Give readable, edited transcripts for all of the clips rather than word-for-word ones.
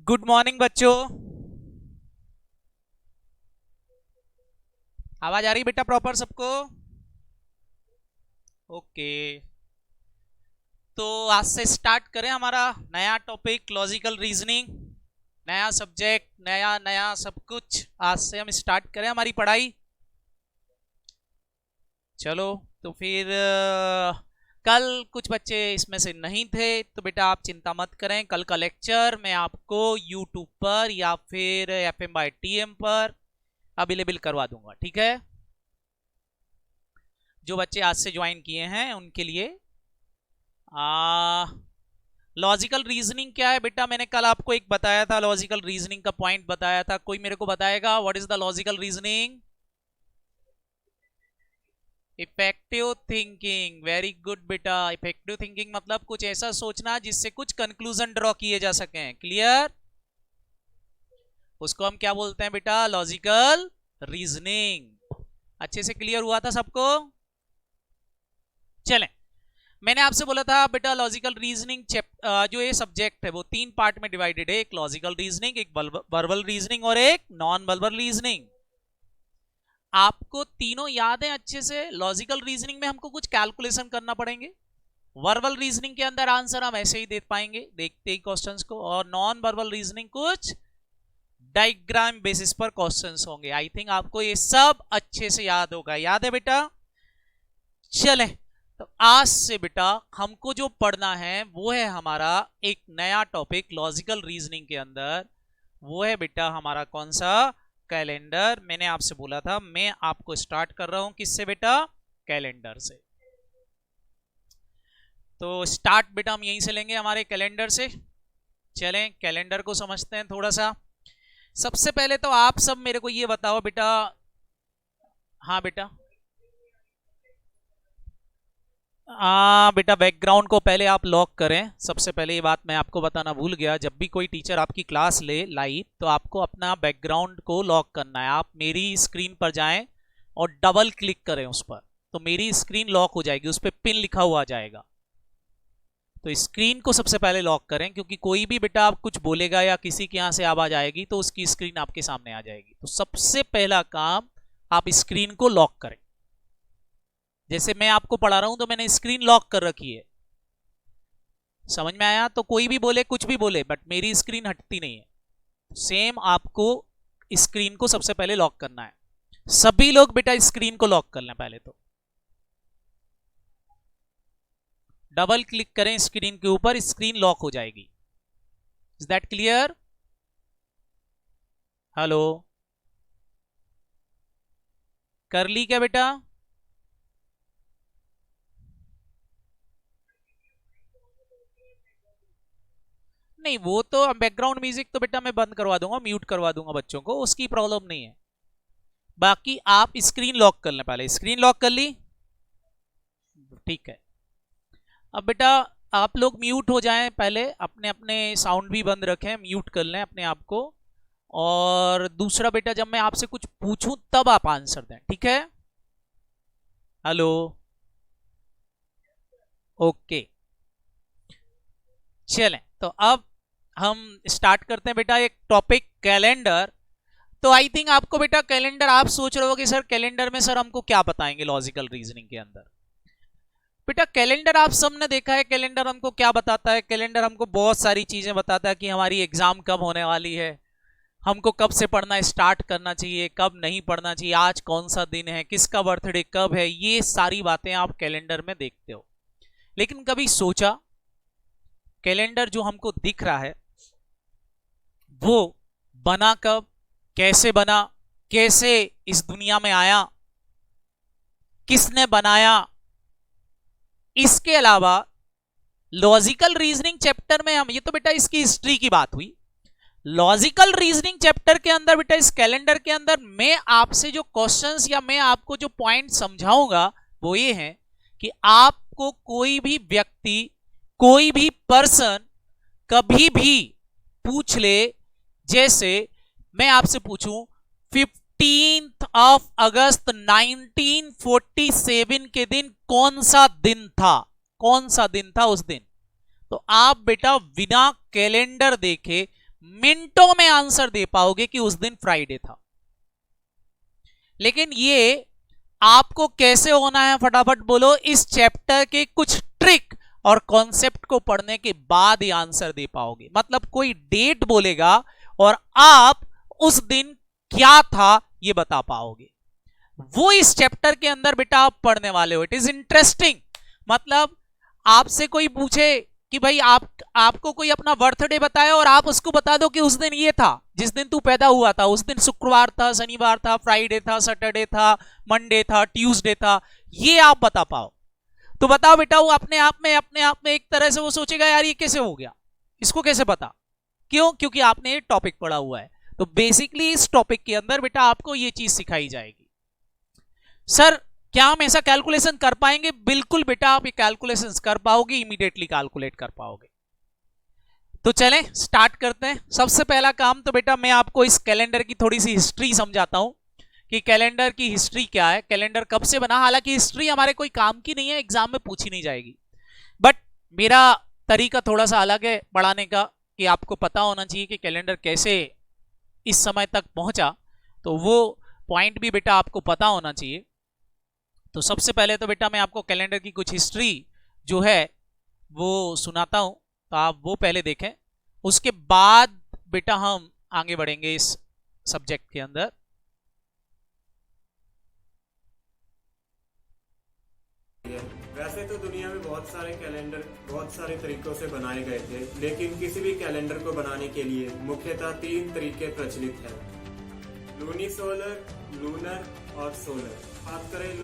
Good morning बच्चों। आवाज आ रही बेटा प्रॉपर सबको? ओके। तो आज से स्टार्ट करें हमारा नया टॉपिक लॉजिकल रीजनिंग। नया सब्जेक्ट, नया नया सब कुछ। आज से हम स्टार्ट करें हमारी पढ़ाई। चलो, तो फिर कल कुछ बच्चे इसमें से नहीं थे तो बेटा आप चिंता मत करें। कल का लेक्चर मैं आपको यूट्यूब पर या फिर FM/TM पर अवेलेबल करवा दूंगा, ठीक है? जो बच्चे आज से ज्वाइन किए हैं उनके लिए लॉजिकल रीजनिंग क्या है बेटा? मैंने कल आपको एक बताया था, लॉजिकल रीजनिंग का पॉइंट बताया था। कोई मेरे को बताएगा what is the logical reasoning? Effective thinking. Very good बेटा। इफेक्टिव थिंकिंग मतलब कुछ ऐसा सोचना जिससे कुछ कंक्लूजन ड्रॉ किए जा सकें। क्लियर? उसको हम क्या बोलते हैं बेटा? Logical reasoning. अच्छे से क्लियर हुआ था सबको? चलें, मैंने आपसे बोला था बेटा लॉजिकल रीजनिंग जो ये सब्जेक्ट है वो 3 पार्ट में डिवाइडेड है। एक लॉजिकल रीजनिंग, एक वर्बल रीजनिंग और एक नॉन वर्बल रीजनिंग। आपको तीनों याद है अच्छे से? लॉजिकल रीजनिंग में हमको कुछ कैलकुलेशन करना पड़ेंगे। वर्बल रीजनिंग के अंदर आंसर हम ऐसे ही दे पाएंगे देखते ही क्वेश्चंस को। और नॉन वर्बल रीजनिंग कुछ डायग्राम बेसिस पर क्वेश्चंस होंगे। आई थिंक आपको ये सब अच्छे से याद होगा। याद है बेटा? चले, तो आज से बेटा हमको जो पढ़ना है वो है हमारा एक नया टॉपिक लॉजिकल रीजनिंग के अंदर। वो है बेटा हमारा कौन सा? कैलेंडर। मैंने आपसे बोला था मैं आपको स्टार्ट कर रहा हूं किससे बेटा? कैलेंडर से। तो स्टार्ट बेटा हम यहीं से लेंगे, हमारे कैलेंडर से। चलें कैलेंडर को समझते हैं थोड़ा सा। सबसे पहले तो आप सब मेरे को ये बताओ बेटा। हाँ बेटा। बेटा बैकग्राउंड को पहले आप लॉक करें। सबसे पहले ये बात मैं आपको बताना भूल गया, जब भी कोई टीचर आपकी क्लास ले लाइव तो आपको अपना बैकग्राउंड को लॉक करना है। आप मेरी स्क्रीन पर जाएं और डबल क्लिक करें उस पर, तो मेरी स्क्रीन लॉक हो जाएगी, उस पर पिन लिखा हुआ जाएगा। तो स्क्रीन को सबसे पहले लॉक करें, क्योंकि कोई भी बेटा आप कुछ बोलेगा या किसी के यहां से आवाज आएगी तो उसकी स्क्रीन आपके सामने आ जाएगी। तो सबसे पहला काम आप स्क्रीन को लॉक करें। जैसे मैं आपको पढ़ा रहा हूं तो मैंने स्क्रीन लॉक कर रखी है। समझ में आया? तो कोई भी बोले कुछ भी बोले बट मेरी स्क्रीन हटती नहीं है। सेम आपको स्क्रीन को सबसे पहले लॉक करना है। सभी लोग बेटा स्क्रीन को लॉक कर लें। पहले तो डबल क्लिक करें स्क्रीन के ऊपर, स्क्रीन लॉक हो जाएगी। Is that clear? हेलो, कर ली क्या बेटा? नहीं, वो तो बैकग्राउंड म्यूजिक तो बेटा मैं बंद करवा दूंगा, म्यूट करवा दूंगा बच्चों को, उसकी प्रॉब्लम नहीं है। बाकी आप स्क्रीन लॉक कर लें। पहले स्क्रीन लॉक कर ली, ठीक है। अब बेटा आप लोग म्यूट हो जाएं, पहले अपने अपने साउंड भी बंद रखें, म्यूट कर लें अपने आप को। और दूसरा बेटा जब मैं आपसे कुछ पूछूं तब आप आंसर दें, ठीक है? Hello, okay. चलें, तो अब हम स्टार्ट करते हैं बेटा एक टॉपिक कैलेंडर। तो आई थिंक आपको बेटा कैलेंडर, आप सोच रहे हो कि सर कैलेंडर में सर हमको क्या बताएंगे लॉजिकल रीजनिंग के अंदर। बेटा कैलेंडर आप सबने देखा है, कैलेंडर हमको क्या बताता है? कैलेंडर हमको बहुत सारी चीजें बताता है कि हमारी एग्जाम कब होने वाली है, हमको कब से पढ़ना स्टार्ट करना चाहिए, कब नहीं पढ़ना चाहिए, आज कौन सा दिन है, किसका बर्थडे कब है, ये सारी बातें आप कैलेंडर में देखते हो। लेकिन कभी सोचा कैलेंडर जो हमको दिख रहा है वो बना कब, कैसे बना, कैसे इस दुनिया में आया, किसने बनाया? इसके अलावा लॉजिकल रीजनिंग चैप्टर में हम, ये तो बेटा इसकी हिस्ट्री की बात हुई। लॉजिकल रीजनिंग चैप्टर के अंदर बेटा इस कैलेंडर के अंदर मैं आपसे जो क्वेश्चंस या मैं आपको जो पॉइंट समझाऊंगा वो ये है कि आपको कोई भी व्यक्ति, कोई भी पर्सन कभी भी पूछ ले, जैसे मैं आपसे पूछूं 15 अगस्त 1947 के दिन कौन सा दिन था, कौन सा दिन था उस दिन, तो आप बेटा बिना कैलेंडर देखे मिनटों में आंसर दे पाओगे कि उस दिन फ्राइडे था। लेकिन ये आपको कैसे होना है, फटाफट बोलो। इस चैप्टर के कुछ ट्रिक और कॉन्सेप्ट को पढ़ने के बाद ही आंसर दे पाओगे। मतलब कोई डेट बोलेगा और आप उस दिन क्या था ये बता पाओगे, वो इस चैप्टर के अंदर बेटा आप पढ़ने वाले हो। It is interesting. मतलब आपसे कोई पूछे कि भाई आपको कोई अपना बर्थडे बताया और आप उसको बता दो कि उस दिन ये था, जिस दिन तू पैदा हुआ था, उस दिन शुक्रवार था, शनिवार था, फ्राइडे था, सैटरडे था, मंडे था, ट्यूसडे था, ये आप बता पाओ तो बताओ बेटा, वो अपने आप में एक तरह से वो सोचेगा यार ये कैसे हो गया, इसको कैसे पता। क्यों? क्योंकि आपने ये टॉपिक पढ़ा हुआ है। तो बेसिकली इस टॉपिक के अंदर बेटा आपको ये चीज सिखाई जाएगी। सर क्या हम ऐसा कैलकुलेशन कर पाएंगे? बिल्कुल बेटा, आप ये कैलकुलेशंस कर पाओगे, इमीडिएटली कैलकुलेट कर पाओगे। तो चलें स्टार्ट करते हैं। सबसे पहला काम तो बेटा मैं आपको इस कैलेंडर की थोड़ी सी हिस्ट्री समझाता हूं कि कैलेंडर की हिस्ट्री क्या है, कैलेंडर कब से बना। हालांकि हिस्ट्री हमारे कोई काम की नहीं है, एग्जाम में पूछी नहीं जाएगी, बट मेरा तरीका थोड़ा सा अलग है पढ़ाने का, कि आपको पता होना चाहिए कि कैलेंडर कैसे इस समय तक पहुंचा, तो वो पॉइंट भी बेटा आपको पता होना चाहिए। तो सबसे पहले तो बेटा मैं आपको कैलेंडर की कुछ हिस्ट्री जो है वो सुनाता हूं, तो आप वो पहले देखें, उसके बाद बेटा हम आगे बढ़ेंगे इस सब्जेक्ट के अंदर। वैसे तो दुनिया में बहुत सारे कैलेंडर बहुत सारे तरीकों से बनाए गए थे, लेकिन किसी भी कैलेंडर को बनाने के लिए मुख्यतः 3 तरीके प्रचलित हैं: लूनीसोलर, लूनर और सोलर। बात करें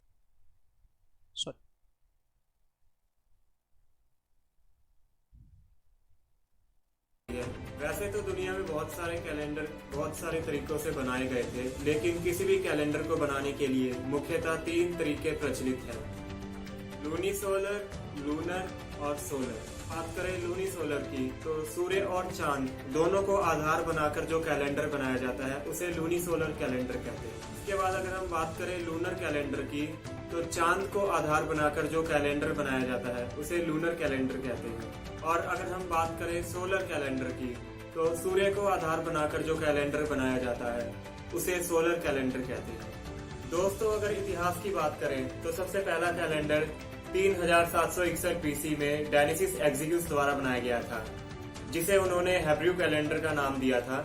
वैसे तो दुनिया में बहुत सारे कैलेंडर बहुत सारे तरीकों से बनाए गए थे, लेकिन किसी भी कैलेंडर को बनाने के लिए मुख्यतः 3 तरीके प्रचलित हैं: लूनीसोलर, लूनर और सोलर। बात करें लूनीसोलर की, तो सूर्य और चांद दोनों को आधार बनाकर जो कैलेंडर बनाया जाता है उसे लूनीसोलर कैलेंडर कहते हैं। इसके बाद अगर हम बात करें लूनर कैलेंडर की, तो चांद को आधार बनाकर जो कैलेंडर बनाया जाता है उसे लूनर कैलेंडर कहते हैं। और अगर हम बात करें सोलर कैलेंडर की, तो सूर्य को आधार बनाकर जो कैलेंडर बनाया जाता है उसे सोलर कैलेंडर कहते हैं। दोस्तों अगर इतिहास की बात करें तो सबसे पहला कैलेंडर 3761 बीसी में डायनेसिस एक्जिक्यूस द्वारा बनाया गया था, जिसे उन्होंने हेब्रू कैलेंडर का नाम दिया था।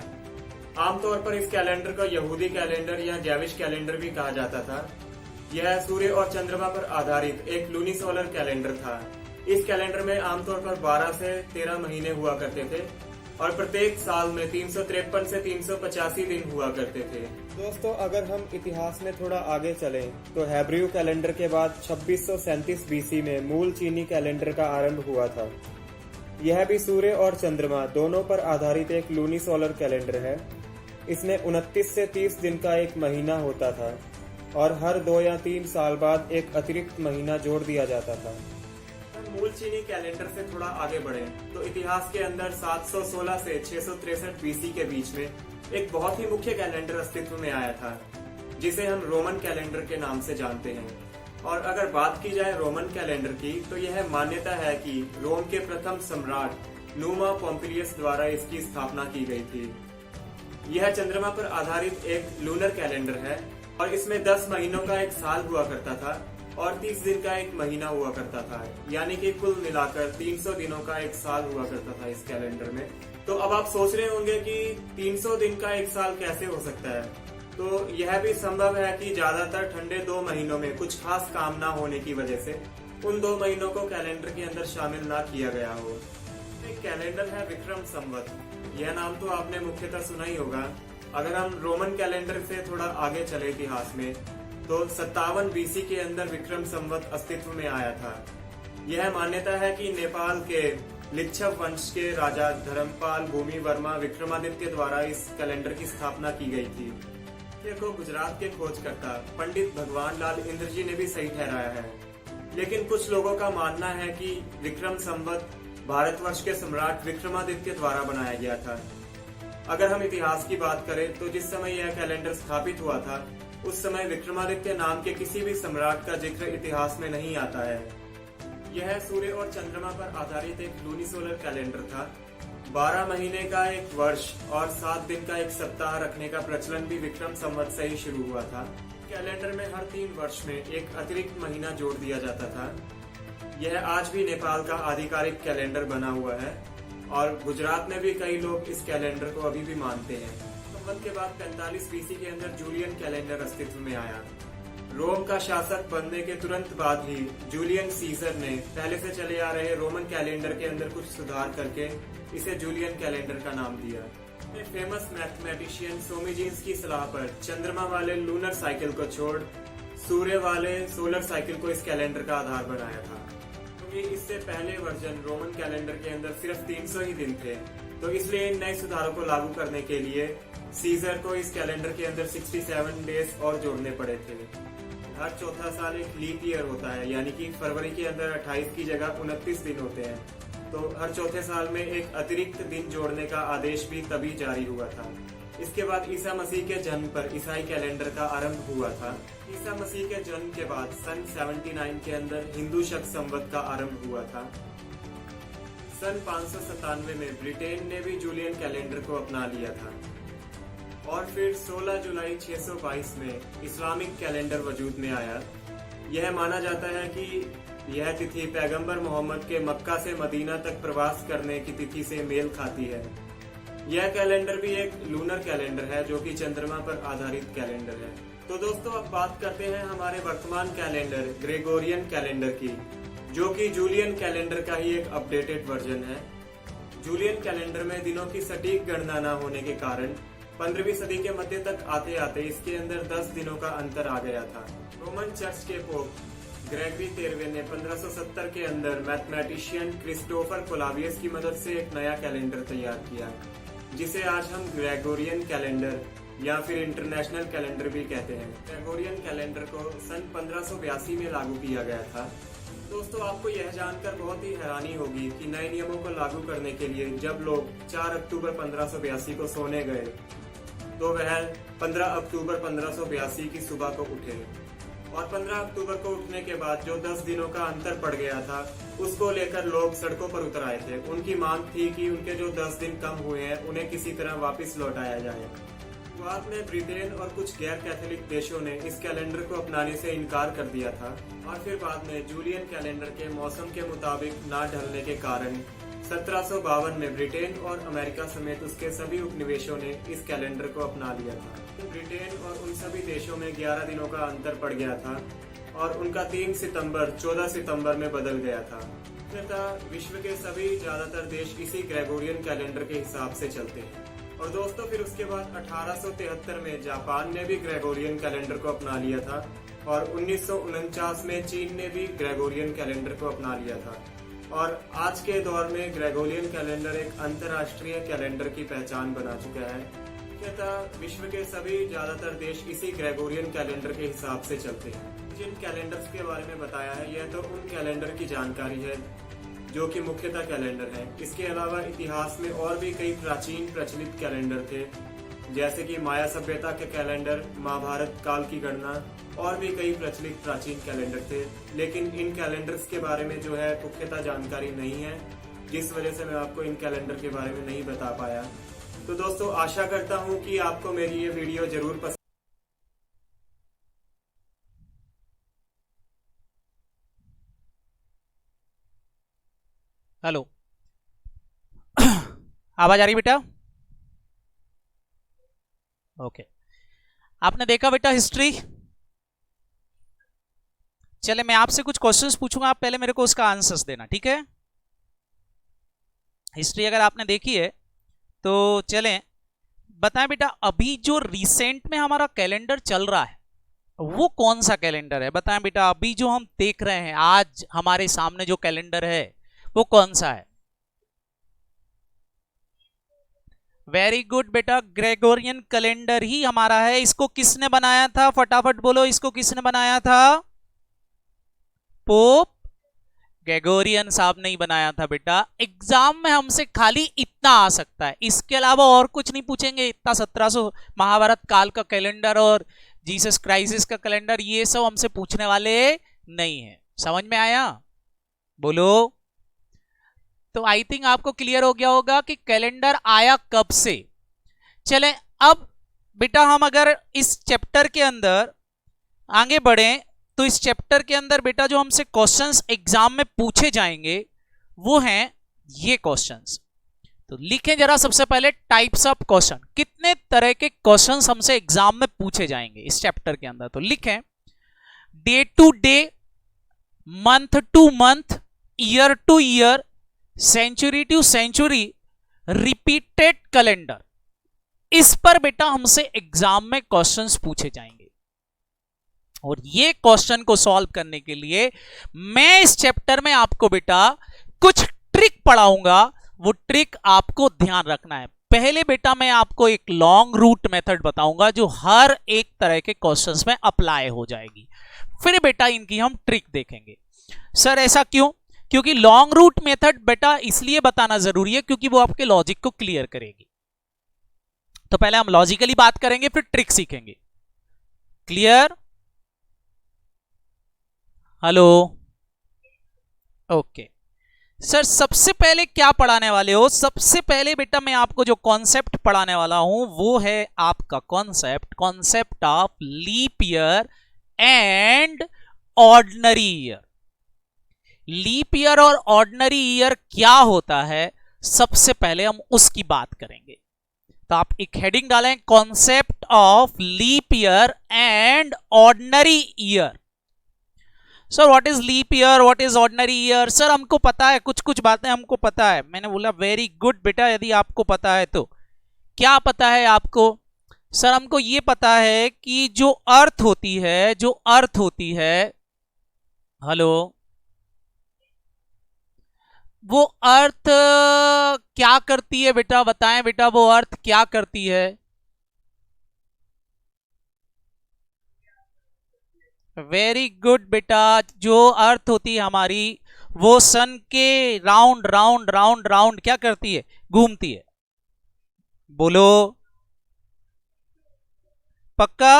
आमतौर पर इस कैलेंडर को यहूदी कैलेंडर या जैविश कैलेंडर भी कहा जाता था। यह सूर्य और चंद्रमा पर आधारित एक लूनीसोलर कैलेंडर था। इस कैलेंडर में आमतौर पर 12 से 13 महीने हुआ करते थे और प्रत्येक साल में 353 से 385 दिन हुआ करते थे। दोस्तों अगर हम इतिहास में थोड़ा आगे चलें तो हेब्रू कैलेंडर के बाद 2637 बीसी में मूल चीनी कैलेंडर का आरंभ हुआ था। यह भी सूर्य और चंद्रमा दोनों पर आधारित एक लूनीसोलर कैलेंडर है। इसमें 29 से 30 दिन का एक महीना होता था और हर 2 या 3 साल बाद एक अतिरिक्त महीना जोड़ दिया जाता था। मूल चीनी कैलेंडर से थोड़ा आगे बढ़े तो इतिहास के अंदर 716 से 663 बीसी के बीच में एक बहुत ही मुख्य कैलेंडर अस्तित्व में आया था, जिसे हम रोमन कैलेंडर के नाम से जानते हैं। और अगर बात की जाए रोमन कैलेंडर की, तो यह मान्यता है कि रोम के प्रथम सम्राट नूमा पोम्पिलियस द्वारा इसकी स्थापना की गई थी। यह चंद्रमा पर आधारित एक लूनर कैलेंडर है और इसमें 10 महीनों का एक साल हुआ करता था और 30 दिन का एक महीना हुआ करता था, यानी कि कुल मिलाकर 300 दिनों का एक साल हुआ करता था इस कैलेंडर में। तो अब आप सोच रहे होंगे कि 300 दिन का एक साल कैसे हो सकता है? तो यह भी संभव है कि ज्यादातर ठंडे 2 महीनों में कुछ खास काम ना होने की वजह से उन 2 महीनों को कैलेंडर के अंदर शामिल ना किया गया हो। एक कैलेंडर है विक्रम संवत। यह नाम तो आपने मुख्यतः सुना ही होगा। अगर हम रोमन कैलेंडर से थोड़ा आगे चले इतिहास में, तो 57 बीसी के अंदर विक्रम संवत अस्तित्व में आया था। यह मान्यता है कि नेपाल के लिच्छव वंश के राजा धर्मपाल भूमि वर्मा विक्रमादित्य द्वारा इस कैलेंडर की स्थापना की गई थी। को गुजरात के खोजकर्ता पंडित भगवान लाल इंद्र जी ने भी सही ठहराया है। लेकिन कुछ लोगों का मानना है कि विक्रम संवत भारतवर्ष के सम्राट विक्रमादित्य द्वारा बनाया गया था। अगर हम इतिहास की बात करें तो जिस समय यह कैलेंडर स्थापित हुआ था उस समय विक्रमादित्य नाम के किसी भी सम्राट का जिक्र इतिहास में नहीं आता है। यह सूर्य और चंद्रमा पर आधारित एक लूनीसोलर कैलेंडर था। 12 महीने का एक वर्ष और 7 दिन का एक सप्ताह रखने का प्रचलन भी विक्रम संवत से ही शुरू हुआ था। कैलेंडर में हर 3 वर्ष में एक अतिरिक्त महीना जोड़ दिया जाता था। यह आज भी नेपाल का आधिकारिक कैलेंडर बना हुआ है और गुजरात में भी कई लोग इस कैलेंडर को अभी भी मानते हैं। संवत के बाद 45 बीसी के अंदर जूलियन कैलेंडर अस्तित्व में आया। रोम का शासक बनने के तुरंत बाद ही जूलियन सीजर ने पहले से चले आ रहे रोमन कैलेंडर के अंदर कुछ सुधार करके इसे जूलियन कैलेंडर का नाम दिया। फेमस मैथमेटिशियन सोमीजीन्स की सलाह पर चंद्रमा वाले लूनर साइकिल को छोड़ सूर्य वाले सोलर साइकिल को इस कैलेंडर का आधार बनाया था। क्योंकि इससे पहले वर्जन रोमन कैलेंडर के अंदर सिर्फ 300 ही दिन थे, तो इसलिए इन नए सुधारों को लागू करने के लिए सीजर को इस कैलेंडर के अंदर 67 डेज और जोड़ने पड़े थे। हर चौथा साल एक लीप ईयर होता है, यानी कि फरवरी के अंदर 28 की जगह 29 दिन होते हैं, तो हर चौथे साल में एक अतिरिक्त दिन जोड़ने का आदेश भी तभी जारी हुआ था। इसके बाद ईसा मसीह के जन्म पर ईसाई कैलेंडर का आरंभ हुआ था। ईसा मसीह के जन्म के बाद सन 79 के अंदर हिंदू शक संवत का आरंभ हुआ था। सन 597 में ब्रिटेन ने भी जूलियन कैलेंडर को अपना लिया था और फिर 16 जुलाई 622 में इस्लामिक कैलेंडर वजूद में आया। यह माना जाता है कि यह तिथि पैगंबर मोहम्मद के मक्का से मदीना तक प्रवास करने की तिथि से मेल खाती है। यह कैलेंडर भी एक लूनर कैलेंडर है जो कि चंद्रमा पर आधारित कैलेंडर है। तो दोस्तों अब बात करते हैं हमारे वर्तमान कैलेंडर ग्रेगोरियन कैलेंडर की, जो कि जूलियन कैलेंडर का ही एक अपडेटेड वर्जन है। जूलियन कैलेंडर में दिनों की सटीक गणना न होने के कारण 15वीं सदी के मध्य तक आते आते इसके अंदर 10 दिनों का अंतर आ गया था। रोमन चर्च के पोप ग्रेगरी 13वें ने 1570 के अंदर मैथमेटिशियन क्रिस्टोफर कोलावियस की मदद से एक नया कैलेंडर तैयार किया, जिसे आज हम ग्रेगोरियन कैलेंडर या फिर इंटरनेशनल कैलेंडर भी कहते हैं। ग्रेगोरियन कैलेंडर को सन 1582 में लागू किया गया था। दोस्तों आपको यह जानकर बहुत ही हैरानी होगी कि नए नियमों को लागू करने के लिए जब लोग 4 अक्टूबर 1582 को सोने गए तो वह 15 अक्टूबर 1582 की सुबह को उठे और 15 अक्टूबर को उठने के बाद जो 10 दिनों का अंतर पड़ गया था उसको लेकर लोग सड़कों पर उतर आए थे। उनकी मांग थी कि उनके जो 10 दिन कम हुए हैं उन्हें किसी तरह वापस लौटाया जाए। शुरुआत में ब्रिटेन और कुछ गैर कैथोलिक देशों ने इस कैलेंडर को अपनाने से इनकार कर दिया था और फिर बाद में जूलियन कैलेंडर के मौसम के मुताबिक ना ढलने के कारण 1752 में ब्रिटेन और अमेरिका समेत उसके सभी उपनिवेशों ने इस कैलेंडर को अपना लिया था। तो ब्रिटेन और उन सभी देशों में 11 दिनों का अंतर पड़ गया था और उनका 3 सितंबर 14 सितंबर में बदल गया था। तथा विश्व के सभी ज्यादातर देश इसी ग्रेगोरियन कैलेंडर के हिसाब से चलते हैं। और दोस्तों फिर उसके बाद 1873 में जापान ने भी ग्रेगोरियन कैलेंडर को अपना लिया था और 1949 में चीन ने भी ग्रेगोरियन कैलेंडर को अपना लिया था। और आज के दौर में ग्रेगोरियन कैलेंडर एक अंतर्राष्ट्रीय कैलेंडर की पहचान बना चुका है। तथा विश्व के सभी ज्यादातर देश इसी ग्रेगोरियन कैलेंडर के हिसाब से चलते हैं। जिन कैलेंडर्स के बारे में बताया है यह तो उन कैलेंडर की जानकारी है जो कि मुख्यतः कैलेंडर है। इसके अलावा इतिहास में और भी कई प्राचीन प्रचलित कैलेंडर थे, जैसे कि माया सभ्यता के कैलेंडर, महाभारत काल की गणना और भी कई प्रचलित प्राचीन कैलेंडर थे। लेकिन इन कैलेंडर्स के बारे में जो है पुख्ता जानकारी नहीं है, जिस वजह से मैं आपको इन कैलेंडर के बारे में नहीं बता पाया। तो दोस्तों आशा करता हूँ कि आपको मेरी ये वीडियो जरूर पसंद। हेलो आवाज आ रही बेटा? ओके आपने देखा बेटा हिस्ट्री। चले मैं आपसे कुछ क्वेश्चंस पूछूंगा, आप पहले मेरे को उसका आंसर्स देना, ठीक है? हिस्ट्री अगर आपने देखी है तो चलें बताएं बेटा, अभी जो रिसेंट में हमारा कैलेंडर चल रहा है वो कौन सा कैलेंडर है? बताएं बेटा, अभी जो हम देख रहे हैं आज हमारे सामने जो कैलेंडर है वो कौन सा है? वेरी गुड बेटा, ग्रेगोरियन कैलेंडर ही हमारा है। इसको किसने बनाया था? फटाफट बोलो, इसको किसने बनाया था? पोप ग्रेगोरियन साहब ने ही बनाया था बेटा। एग्जाम में हमसे खाली इतना आ सकता है, इसके अलावा और कुछ नहीं पूछेंगे। इतना 1700 महाभारत काल का कैलेंडर और जीसस क्राइसिस का कैलेंडर ये सब हमसे पूछने वाले नहीं है। समझ में आया? बोलो। तो आई थिंक आपको क्लियर हो गया होगा कि कैलेंडर आया कब से। चलें अब बेटा हम अगर इस चैप्टर के अंदर आगे बढ़े तो इस चैप्टर के अंदर बेटा जो हमसे क्वेश्चंस एग्जाम में पूछे जाएंगे वो हैं ये क्वेश्चंस। तो लिखें जरा सबसे पहले टाइप्स ऑफ क्वेश्चन, कितने तरह के क्वेश्चंस हमसे एग्जाम में पूछे जाएंगे इस चैप्टर के अंदर। तो लिखें day to day, month to month, year to year, century to century, repeated calendar. इस पर बेटा हमसे एग्जाम में क्वेश्चंस पूछे जाएंगे और ये क्वेश्चन को सॉल्व करने के लिए मैं इस चैप्टर में आपको बेटा कुछ ट्रिक पढ़ाऊंगा। वो ट्रिक आपको ध्यान रखना है। पहले बेटा मैं आपको एक लॉन्ग रूट मेथड बताऊंगा जो हर एक तरह के क्वेश्चंस में अप्लाई हो जाएगी, फिर बेटा इनकी हम ट्रिक देखेंगे। सर ऐसा क्यों? क्योंकि लॉन्ग रूट मेथड बेटा इसलिए बताना जरूरी है क्योंकि वो आपके लॉजिक को क्लियर करेगी। तो पहले हम लॉजिकली बात करेंगे फिर ट्रिक सीखेंगे। क्लियर? Hello, okay. सर सबसे पहले क्या पढ़ाने वाले हो? सबसे पहले बेटा मैं आपको जो कॉन्सेप्ट पढ़ाने वाला हूं वो है आपका concept of leap year and ordinary year. Leap year और ऑर्डिनरी ईयर क्या होता है सबसे पहले हम उसकी बात करेंगे। तो आप एक हेडिंग डालें, concept of leap year and ordinary year. Sir what is leap year, what is ordinary year? Sir हमको पता है, कुछ कुछ बातें हमको पता है। मैंने बोला वेरी गुड बेटा, यदि आपको पता है तो क्या पता है आपको? सर हमको ये पता है कि जो अर्थ होती है, हेलो, वो अर्थ क्या करती है बेटा? बताएं बेटा, वो अर्थ क्या करती है? वेरी गुड बेटा, जो अर्थ होती है हमारी वो सन के राउंड राउंड राउंड राउंड क्या करती है? घूमती है। बोलो पक्का?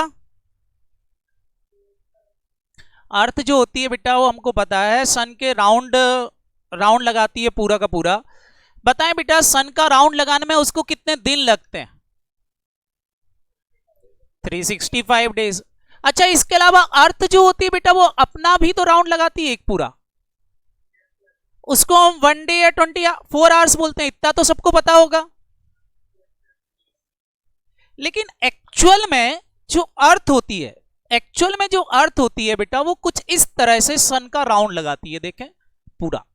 अर्थ जो होती है बेटा वो हमको पता है सन के राउंड राउंड लगाती है पूरा का पूरा। बताएं बेटा सन का राउंड लगाने में उसको कितने दिन लगते हैं? 365 डेज। अच्छा, इसके अलावा अर्थ जो होती है बेटा वो अपना भी तो राउंड लगाती है एक पूरा, उसको हम 1 डे या 24 आवर्स बोलते हैं, इतना तो सबको पता होगा। लेकिन एक्चुअल में जो अर्थ होती है बेटा वो कुछ इस तरह से सन का राउंड लगाती है। देखें पूरा,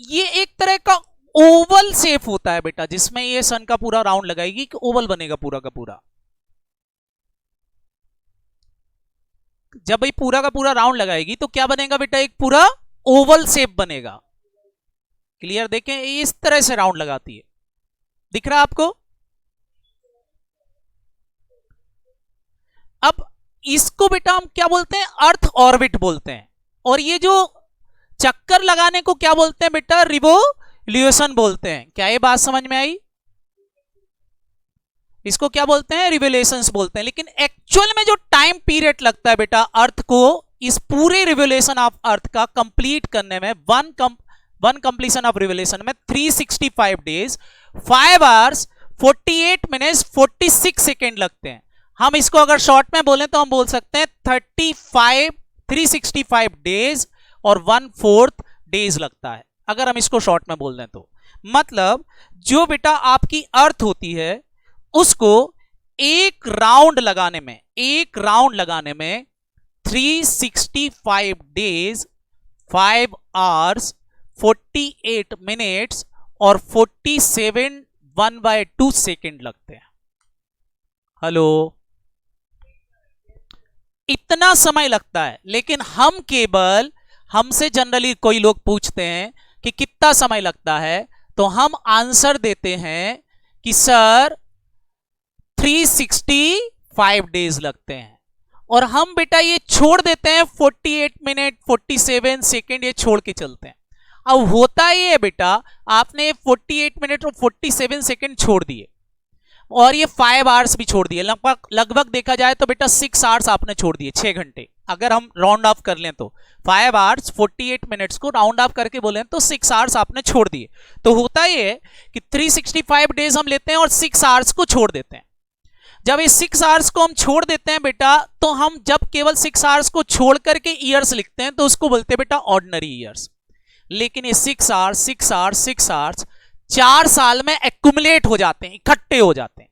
ये एक तरह का ओवल शेप होता है बेटा जिसमें ये सन का पूरा राउंड लगाएगी कि ओवल बनेगा पूरा का पूरा। जब ये पूरा का पूरा राउंड लगाएगी तो क्या बनेगा बेटा? एक पूरा ओवल शेप बनेगा। क्लियर? देखें इस तरह से राउंड लगाती है, दिख रहा है आपको? अब इसको बेटा हम क्या बोलते हैं? अर्थ ऑर्बिट बोलते हैं। और ये जो चक्कर लगाने को क्या बोलते हैं बेटा? रिवोल्यूशन बोलते हैं। क्या ये बात समझ में आई? इसको क्या बोलते हैं? रिवोल्यूशंस बोलते हैं। लेकिन एक्चुअल में जो टाइम पीरियड लगता है बेटा अर्थ को इस पूरे रिवोल्यूशन ऑफ अर्थ का कंप्लीट करने में, वन कंप्लीशन ऑफ रिवोल्यूशन में 365 डेज 5 आवर्स 48 मिनट्स 46 सेकेंड लगते हैं। हम इसको अगर शॉर्ट में बोलें तो हम बोल सकते हैं 365 डेज और 1/4 डेज लगता है, अगर हम इसको शॉर्ट में बोल दें तो। मतलब जो बेटा आपकी अर्थ होती है उसको एक राउंड लगाने में 365 डेज 5 आवर्स 48 मिनट्स और 47 1/2 सेकेंड लगते हैं। हेलो, इतना समय लगता है। लेकिन हमसे जनरली कोई लोग पूछते हैं कि कितना समय लगता है, तो हम आंसर देते हैं कि सर 365 डेज लगते हैं। और हम बेटा ये छोड़ देते हैं 48 मिनट 47 सेकेंड, ये छोड़ के चलते हैं। अब होता ये है बेटा, आपने 48 मिनट और 47 सेकेंड छोड़ दिए और ये 5 आवर्स भी छोड़ दिए, लगभग देखा जाए तो बेटा 6 आवर्स आपने छोड़ दिए, 6 घंटे। अगर हम राउंड ऑफ कर लें तो 5 आवर्स 48 मिनट्स को राउंड ऑफ करके बोले तो 6 आवर्स आपने छोड़ दिए। तो होता ये है कि 365 डेज हम लेते हैं और 6 आवर्स को छोड़ देते हैं। जब ये 6 आवर्स को हम छोड़ देते हैं बेटा, तो हम जब केवल 6 आवर्स को छोड़ करके ईयर्स लिखते हैं तो उसको बोलते हैं बेटा ऑर्डिनरी ईयर्स। लेकिन ये 6 आवर्स 6 आवर्स 6 आवर्स 4 साल में एक्यूमुलेट हो जाते हैं, इकट्ठे हो जाते हैं,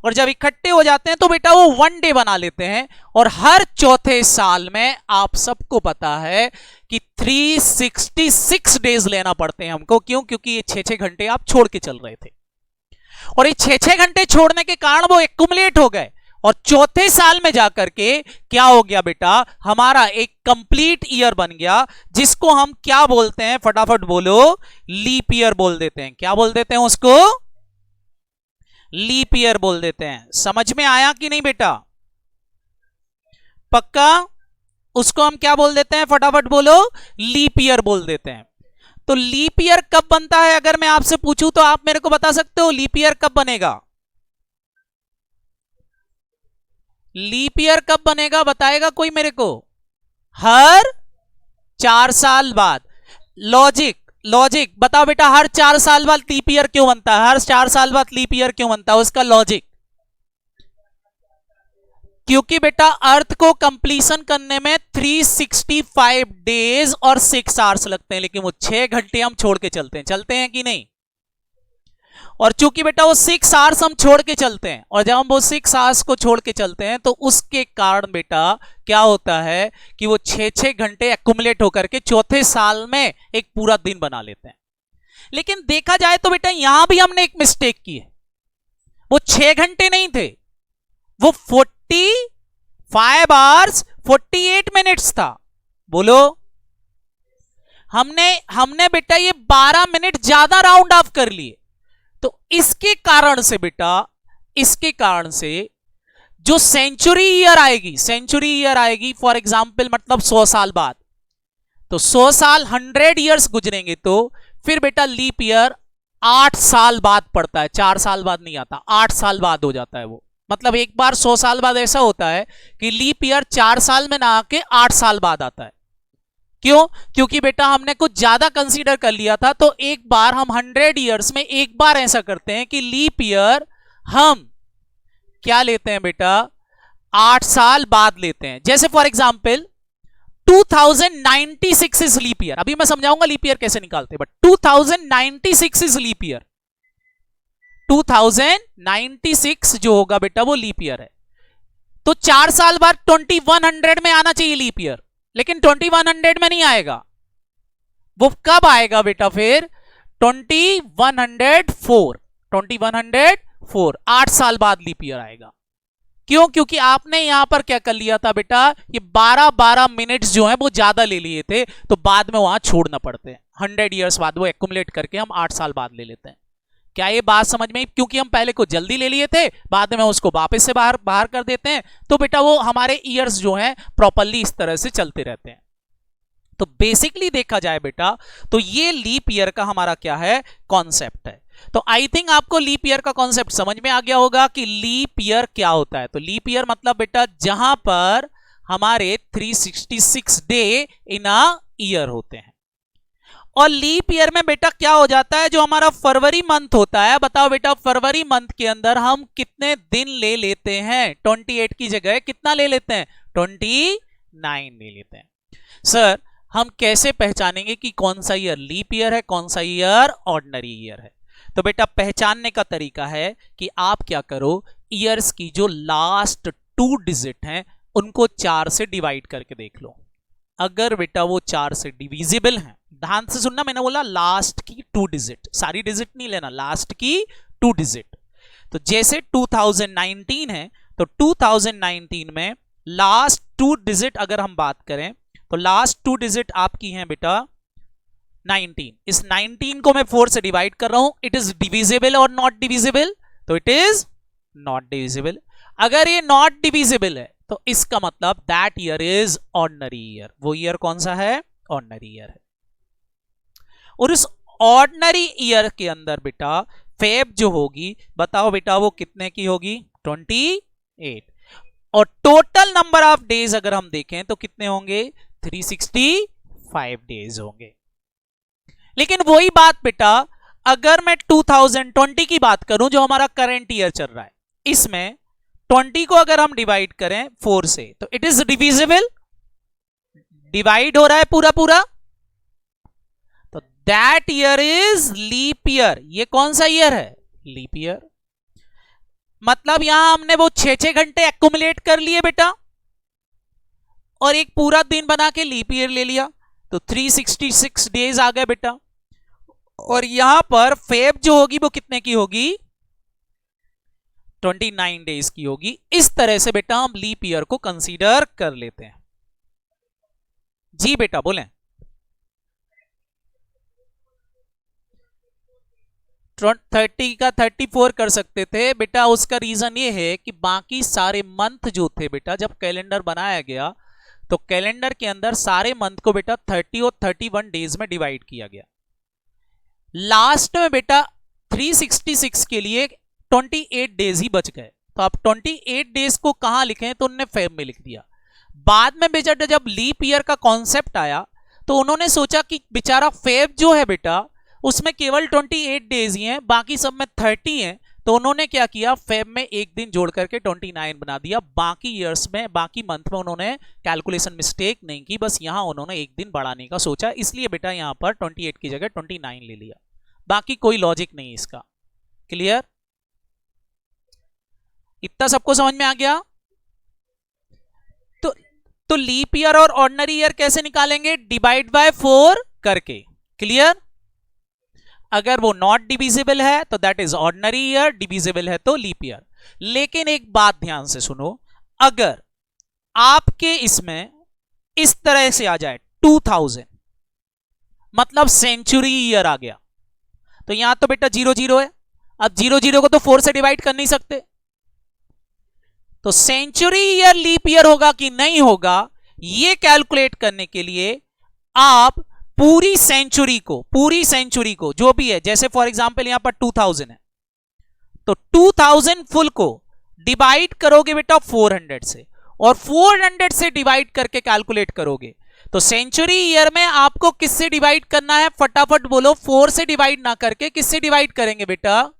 और जब इकट्ठे हो जाते हैं तो बेटा वो 1 डे बना लेते हैं। और हर चौथे साल में आप सबको पता है कि 366 डेज लेना पड़ते हैं हमको। क्यों? क्योंकि ये 6-6 घंटे आप छोड़ के चल रहे थे, और ये 6-6 घंटे छोड़ने के कारण वो एक्यूमुलेट हो गए, और चौथे साल में जाकर के क्या हो गया बेटा, हमारा एक कंप्लीट ईयर बन गया, जिसको हम क्या बोलते हैं, फटाफट बोलो, लीप ईयर बोल देते हैं। क्या बोल देते हैं उसको? लीप ईयर बोल देते हैं। समझ में आया कि नहीं बेटा? पक्का? उसको हम क्या बोल देते हैं, फटाफट बोलो, लीप ईयर बोल देते हैं। तो लीप ईयर कब बनता है, अगर मैं आपसे पूछूं तो आप मेरे को बता सकते हो लीप ईयर कब बनेगा? लीप ईयर कब बनेगा, बताएगा कोई मेरे को? हर 4 साल बाद। लॉजिक लॉजिक बताओ बेटा, हर 4 साल बाद लीप ईयर क्यों बनता है? हर 4 साल बाद लीप ईयर क्यों बनता है? उसका लॉजिक, क्योंकि बेटा अर्थ को कंप्लीशन करने में 365 डेज और 6 आवर्स लगते हैं, लेकिन वो 6 घंटे हम छोड़ के चलते हैं कि नहीं? और चूंकि बेटा वो 6 आवर्स हम छोड़ के चलते हैं, और जब हम वो 6 आवर्स को छोड़ के चलते हैं तो उसके कारण बेटा क्या होता है कि वो 6-6 घंटे एक्यूमुलेट होकर के चौथे साल में एक पूरा दिन बना लेते हैं। लेकिन देखा जाए तो बेटा यहां भी हमने एक मिस्टेक की है। वो 6 घंटे नहीं थे, वो 45 आवर्स 48 मिनट्स था। बोलो, हमने बेटा ये 12 मिनट ज्यादा राउंड ऑफ कर लिए। तो इसके कारण से बेटा, इसके कारण से जो सेंचुरी ईयर आएगी फॉर एग्जांपल मतलब 100 साल बाद, तो 100 साल 100 ईयर्स गुजरेंगे तो फिर बेटा लीप ईयर 8 साल बाद पड़ता है, 4 साल बाद नहीं आता, 8 साल बाद हो जाता है वो। मतलब एक बार 100 साल बाद ऐसा होता है कि लीप ईयर 4 साल में ना आके 8 साल बाद आता है। क्यों? क्योंकि बेटा हमने कुछ ज्यादा कंसीडर कर लिया था। तो एक बार हम 100 ईयर्स में एक बार ऐसा करते हैं कि लीप ईयर हम क्या लेते हैं बेटा, 8 साल बाद लेते हैं। जैसे for example 2096 is leap year. अभी मैं समझाऊंगा लीप ईयर कैसे निकालते हैं, बट 2096 इज लीप ईयर। 2096 जो होगा बेटा वो लीप ईयर है। तो 4 साल बाद 2100 में आना चाहिए लीप ईयर, लेकिन 2100 में नहीं आएगा। वो कब आएगा बेटा फिर? 2104 8 साल बाद लीप ईयर आएगा। क्यों? क्योंकि आपने यहां पर क्या कर लिया था बेटा, ये 12-12 मिनट्स जो है वो ज्यादा ले लिए थे, तो बाद में वहां छोड़ना पड़ते हैं। 100 ईयर्स बाद वो एक्यूमुलेट करके हम 8 साल बाद ले लेते हैं। क्या ये बात समझ में? क्योंकि हम पहले को जल्दी ले लिए थे, बाद में उसको वापस से बाहर कर देते हैं, तो बेटा वो हमारे ईयर्स जो हैं प्रॉपर्ली इस तरह से चलते रहते हैं। तो बेसिकली देखा जाए बेटा, तो ये लीप ईयर का हमारा क्या है, कॉन्सेप्ट है। तो आई थिंक आपको लीप ईयर का कॉन्सेप्ट समझ में आ गया होगा कि लीप ईयर क्या होता है। तो लीप ईयर मतलब बेटा जहां पर हमारे 366 डे इन अ ईयर होते हैं। और लीप ईयर में बेटा क्या हो जाता है, जो हमारा फरवरी मंथ होता है, बताओ बेटा फरवरी मंथ के अंदर हम कितने दिन ले लेते हैं? 28 की जगह कितना ले लेते हैं? 29 ले लेते हैं। सर हम कैसे पहचानेंगे कि कौन सा ईयर लीप ईयर है, कौन सा ईयर ऑर्डिनरी ईयर है? तो बेटा पहचानने का तरीका है कि आप क्या करो, ईयर्स की जो लास्ट 2 डिजिट हैं उनको 4 से डिवाइड करके देख लो। अगर बेटा वो 4 से डिविजिबल हैं, ध्यान से सुनना, मैंने बोला लास्ट की 2 डिजिट, सारी डिजिट नहीं लेना, लास्ट की 2 डिजिट। तो जैसे 2019 है, तो 2019 में लास्ट 2 डिजिट अगर हम बात करें तो लास्ट 2 डिजिट आपकी हैं बेटा 19। इस 19 को मैं 4 से डिवाइड कर रहा हूं, इट इज डिविजिबल और नॉट डिविजिबल? तो इट इज नॉट डिविजिबल। अगर ये नॉट डिविजिबल है तो इसका मतलब that year is ordinary year. वो ईयर कौन सा है? ऑर्डिनरी ईयर है। और इस ऑर्डिनरी ईयर के अंदर बेटा फेब जो होगी, बताओ बेटा वो कितने की होगी? 28। और टोटल नंबर ऑफ डेज अगर हम देखें तो कितने होंगे, 365 डेज होंगे। लेकिन वही बात बेटा, अगर मैं 2020 की बात करूं जो हमारा करंट ईयर चल रहा है, इसमें 20 को अगर हम डिवाइड करें 4 से तो इट इज डिविजिबल, डिवाइड हो रहा है पूरा पूरा, तो that year is leap year. ये कौन सा ईयर है, लीप ईयर। मतलब यहां हमने वो 6 घंटे एक्यूमुलेट कर लिए बेटा और एक पूरा दिन बना के लीप ईयर ले लिया, तो 366 डेज आ गए बेटा। और यहां पर फेब जो होगी वो कितने की होगी, 29 डेज की होगी। इस तरह से बेटा हम लीप ईयर को कंसीडर कर लेते हैं। जी बेटा बोलें। 30 का 34 कर सकते थे बेटा, उसका रीजन ये है कि बाकी सारे मंथ जो थे बेटा, जब कैलेंडर बनाया गया तो कैलेंडर के अंदर सारे मंथ को बेटा 30 और 31 डेज में डिवाइड किया गया। लास्ट में बेटा 366 के लिए 28 डेज ही बच गए, तो आप 28 डेज को कहां लिखें, तो उन्होंने फेब में लिख दिया। बाद में बेटा जब लीप ईयर का कॉन्सेप्ट आया तो उन्होंने सोचा कि बेचारा फेब जो है बेटा उसमें केवल 28 डेज ही हैं, बाकी सब में 30 हैं, तो उन्होंने क्या किया, फेब में एक दिन जोड़ करके 29 बना दिया। बाकी ईयर्स में, बाकी मंथ में उन्होंने कैलकुलेशन मिस्टेक नहीं की, बस यहां उन्होंने एक दिन बढ़ाने का सोचा, इसलिए बेटा यहां पर 28 की जगह 29 ले लिया। बाकी कोई लॉजिक नहीं इसका। क्लियर, इतना सबको समझ में आ गया। तो लीप ईयर और ऑर्डिनरी ईयर कैसे निकालेंगे, डिवाइड बाय 4 करके। क्लियर, अगर वो नॉट डिविजिबल है तो that is ordinary year, divisible है तो लीप ईयर। लेकिन एक बात ध्यान से सुनो, अगर आपके इसमें इस तरह से आ जाए 2000 मतलब सेंचुरी ईयर आ गया, तो यहां तो बेटा 00 है, अब 00 को तो 4 से डिवाइड कर नहीं सकते, तो सेंचुरी ईयर लीप ईयर होगा कि नहीं होगा, यह कैलकुलेट करने के लिए आप पूरी सेंचुरी को जो भी है, जैसे फॉर एग्जांपल यहां पर 2000 है, तो 2000 फुल को डिवाइड करोगे बेटा 400 से, और 400 से डिवाइड करके कैलकुलेट करोगे। तो सेंचुरी ईयर में आपको किससे डिवाइड करना है, फटाफट बोलो। 4 से डिवाइड ना करके किससे डिवाइड करेंगे बेटा,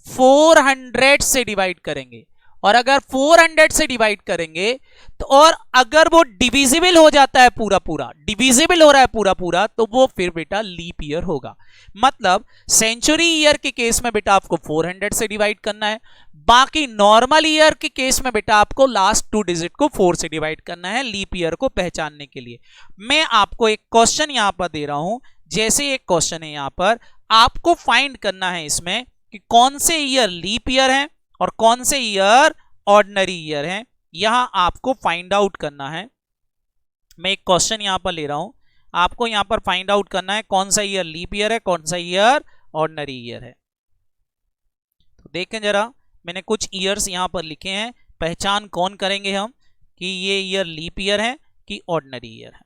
400 से डिवाइड करेंगे। और अगर 400 से डिवाइड करेंगे तो, और अगर वो डिविजिबल हो जाता है पूरा पूरा, डिविजिबल हो रहा है पूरा पूरा, तो वो फिर बेटा लीप ईयर होगा। मतलब सेंचुरी ईयर के केस में बेटा आपको 400 से डिवाइड करना है, बाकी नॉर्मल ईयर के केस में बेटा आपको लास्ट 2 डिजिट को 4 से डिवाइड करना है लीप ईयर को पहचानने के लिए। मैं आपको एक क्वेश्चन यहां पर दे रहा हूं, जैसे एक क्वेश्चन है यहां पर, आपको फाइंड करना है इसमें कि कौन से ईयर लीप ईयर है और कौन से ईयर ऑर्डिनरी ईयर है, यहां आपको फाइंड आउट करना है। मैं एक क्वेश्चन यहां पर ले रहा हूं, आपको यहां पर फाइंड आउट करना है कौन सा ईयर लीप ईयर है, कौन सा ईयर ऑर्डिनरी ईयर है। तो देखें जरा, मैंने कुछ ईयर्स यहां पर लिखे हैं, पहचान कौन करेंगे हम कि ये ईयर लीप ईयर है कि ऑर्डिनरी ईयर है।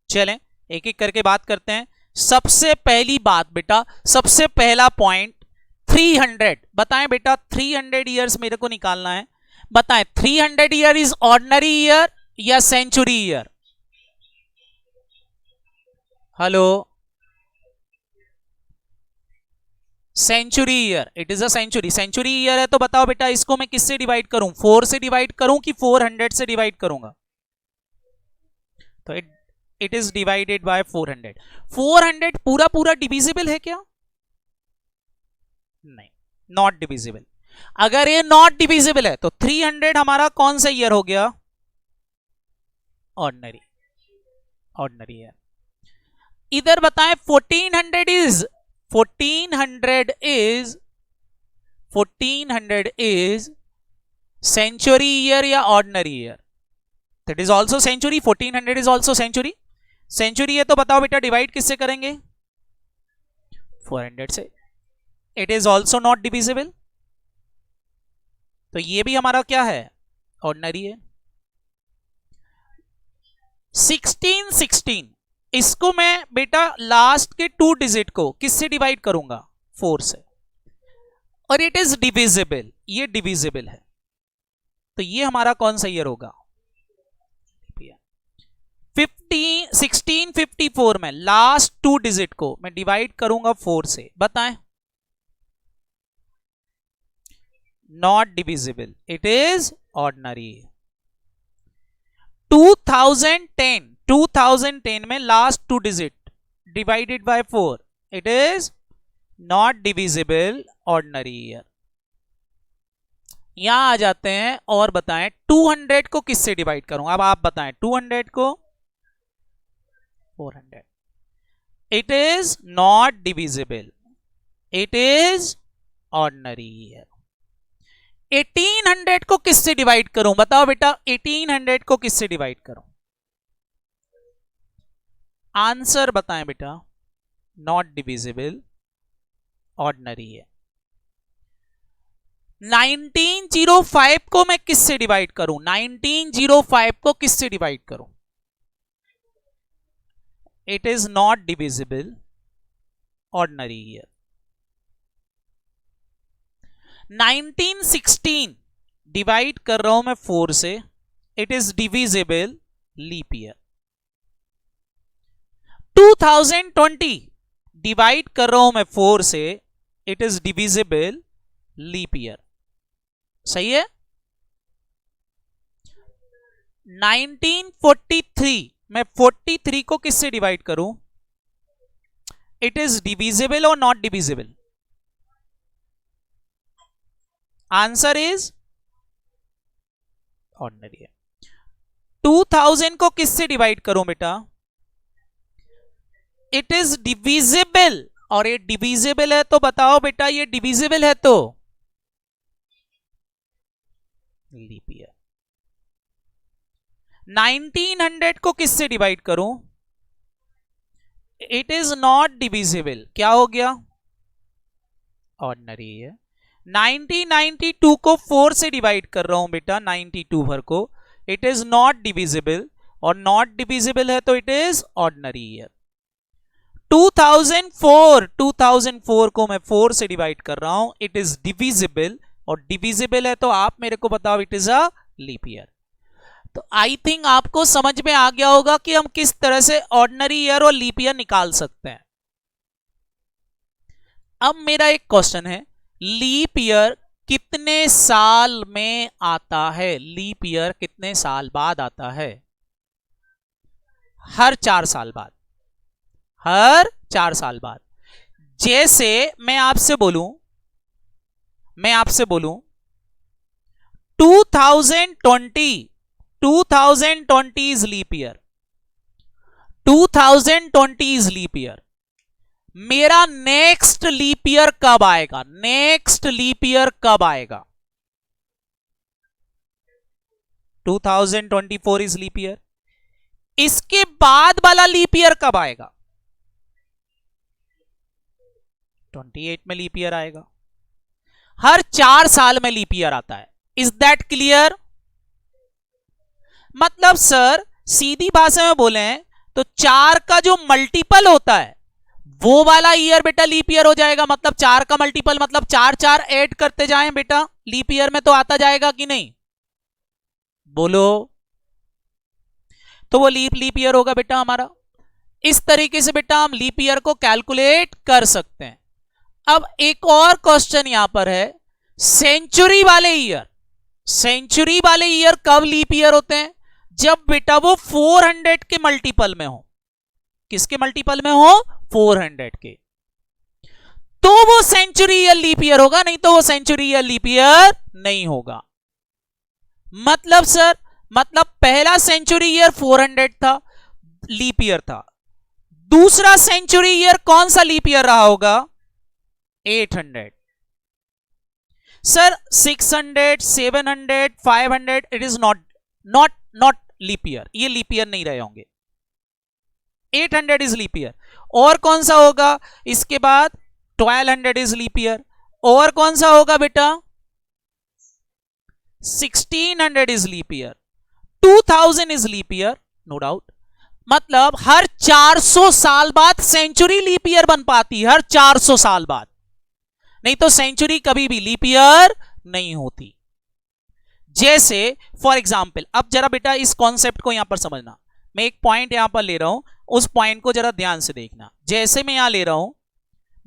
चलें एक एक करके बात करते हैं। सबसे पहली बात बेटा, सबसे पहला पॉइंट 300, बताएं बेटा 300 ईयर्स मेरे को निकालना है, बताएं 300 ईयर इज ऑर्डिनरी ईयर या century year. Hello, century year, it is a century. Century year है तो बताओ बेटा इसको मैं किससे डिवाइड करूं, 4 से डिवाइड करूं कि 400 से डिवाइड करूंगा, तो इट इज डिवाइडेड बाय 400। 400 पूरा पूरा डिविजिबल है क्या, नहीं, नॉट डिविजिबल। अगर ये नॉट डिविजिबल है तो 300 हमारा कौन सा ईयर हो गया, ऑर्डिनरी, ऑर्डिनरी ईयर। इधर बताएं 1400 इज सेंचुरी ईयर या ordinary year, that is also century, 1400 is also century. Century है तो बताओ बेटा डिवाइड किससे करेंगे, 400 से। It is also not divisible, तो ये भी हमारा क्या है, ऑर्डिनरी है। 1616 इसको मैं बेटा लास्ट के 2 डिजिट को किससे डिवाइड करूंगा? 4 से, और इट इज डिविजिबल, ये डिविजिबल है, तो ये हमारा कौन सा ईयर होगा? 1654 में लास्ट 2 डिजिट को मैं डिवाइड करूंगा 4 से, बताएं। Not divisible, it is ordinary. 2010 में last 2 digit divided by 4, it is not divisible, ordinary year. यहां आ जाते हैं और बताएं 200 को किससे डिवाइड करूं? अब आप बताएं 200 को 400, it is not divisible, it is ordinary year. 1800 को किससे डिवाइड करूं? बताओ बेटा 1800 को किससे डिवाइड करूं? आंसर बताएं बेटा। नॉट डिविजिबल, ऑर्डिनरी है। 1905 को मैं किससे डिवाइड करूं? 1905 को किससे डिवाइड करूं? It is not divisible, ordinary year. 1916 divide कर रहा हूं मैं 4 से, it is divisible, leap year. 2020 divide कर रहा हूं मैं 4 से, it is divisible, leap year. सही है। 1943 मैं 43 को किससे डिवाइड करूं? इट इज डिविजिबल और not divisible? Answer is ordinary है। 2000 को किससे डिवाइड करूं बेटा? इट इज डिविजिबल, और ये डिविजिबल है तो बताओ बेटा ये डिविजिबल है तो लीप ईयर। 1900 को किससे डिवाइड करूं? इट इज नॉट डिविजिबल, क्या हो गया? ऑर्डिनरी है। 1992 को 4 से डिवाइड कर रहा हूं बेटा, 92 भर को, इट इज नॉट डिविजिबल, और नॉट डिविजिबल है तो इट इज ऑर्डिनरी ईयर। 2004 को मैं 4 से डिवाइड कर रहा हूं, इट इज डिविजिबल, और डिविजिबल है तो आप मेरे को बताओ it is a leap year. तो आई थिंक आपको समझ में आ गया होगा कि हम किस तरह से ऑर्डिनरी ईयर और लीप ईयर निकाल सकते हैं। अब मेरा एक क्वेश्चन है, लीप ईयर कितने साल में आता है? लीप ईयर कितने साल बाद आता है? हर 4 साल बाद, हर 4 साल बाद। जैसे मैं आपसे बोलूं 2020 is leap year, 2020 is leap year. मेरा नेक्स्ट लीप ईयर कब आएगा? नेक्स्ट लीप ईयर कब आएगा? 2024 इज लीप ईयर। इसके बाद वाला लीप ईयर कब आएगा? 28 में लीप ईयर आएगा। हर 4 साल में लीप ईयर आता है। Is that clear? मतलब सर सीधी भाषा में बोले तो 4 का जो मल्टीपल होता है वो वाला ईयर बेटा लीप ईयर हो जाएगा। मतलब 4 का मल्टीपल मतलब 4 4 ऐड करते जाएं बेटा, लीप ईयर में तो आता जाएगा कि नहीं? बोलो। तो वो लीप ईयर होगा बेटा हमारा। इस तरीके से बेटा हम लीप ईयर को कैलकुलेट कर सकते हैं। अब एक और क्वेश्चन यहां पर है, सेंचुरी वाले ईयर। सेंचुरी वाले ईयर कब लीप ईयर होते हैं? जब बेटा वो 400 के मल्टीपल में हो। किसके मल्टीपल में हो? 400 के। तो वो सेंचुरी ईयर लीप ईयर होगा, नहीं तो वो सेंचुरी ईयर लीप ईयर नहीं होगा। मतलब सर पहला सेंचुरी ईयर 400 था, लीप ईयर था। दूसरा सेंचुरी ईयर कौन सा लीप ईयर रहा होगा? 800। Sir 600, 700, 500 it is not leap year, ये लीप ईयर नहीं रहे होंगे। 800 इज लीप ईयर। और कौन सा होगा इसके बाद? 1200 इज लीप ईयर। और कौन सा होगा बेटा? 1600 is leap year. 2000 is leap year, no doubt. मतलब हर 400 साल बाद सेंचुरी लीप ईयर बन पाती, हर 400 साल बाद, नहीं तो सेंचुरी कभी भी लीप ईयर नहीं होती। जैसे फॉर एग्जाम्पल, अब जरा बेटा इस कॉन्सेप्ट को यहां पर समझना, मैं एक पॉइंट यहां पर ले रहा हूं, उस पॉइंट को जरा ध्यान से देखना। जैसे मैं यहां ले रहा हूं,